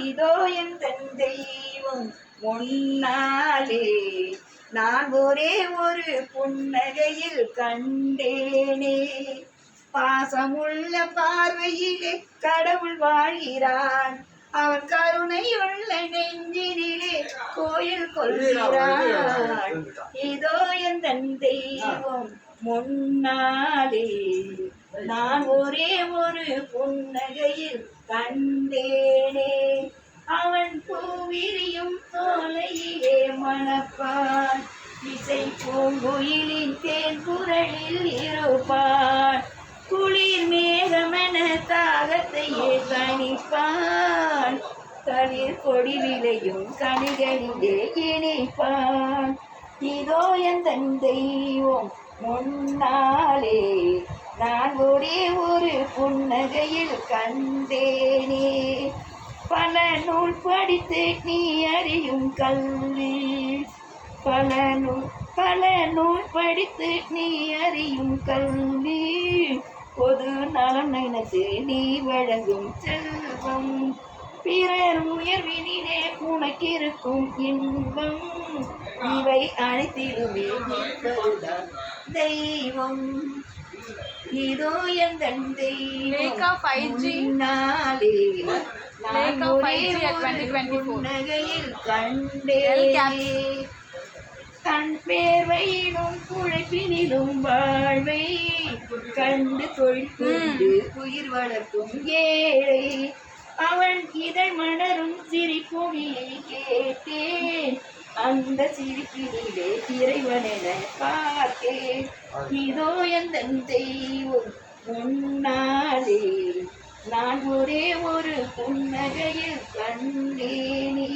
இதோ என் தெய்வம் முன்னாலே நான் ஒரே ஒரு புன்னகையில் கண்டேனே. பாசமுள்ள பார்வையிலே கடவுள் வாழ்கிறான், அவன் கருணையுள்ள நெஞ்சினிலே கோயில் கொள்கிறான். இதோ என் தெய்வம் முன்னாலே நான் ஒரே ஒரு புன்னகையில் கண்டேனே. அவன் பூவிரியும் சோலையிலே மணப்பான், இசை பூங்குயிலின் தேன் குரலில் இருப்பான். குளிர் மேகமென தாகத்தையே தணிப்பான், தளிர் கொடி விளையும் கனிகளிலே இணைப்பான். இதோ என் தெய்வம் முன்னாலே நான் ஒரே ஒரு புன்னகையில் கண்டேனே. பல நூல் படித்து நீ அறியும் கல்வி, பல நூல் படித்து நீ அறியும் கல்வி, பொது நலம் நினைத்து நீ வழங்கும் செல்வம், பிறர் உயர்வினிலே உனக்கிருக்கும் இன்பம், இவை அனைத்திலுமே தெய்வம். இதோ என் தெய்வம் முன்னாலே நான் ஒரே ஒரு புன்னகையில் கண்டேனே. தன் பேர்வையிலும் உழைப்பினிலும் வாழ்வை கண்டு தொழில் கொண்டு உயிர் வளர்க்கும் ஏழை, அவன் இதழ் மலரும் சிரிப்பொழியை கேட்டேன், அந்த சிரிப்பினிலே இறைவனென பார்த்தேன். இதோ என் தெய்வம் முன்னாலே நான் ஒரே ஒரு புன்னகையில் கண்டேனே.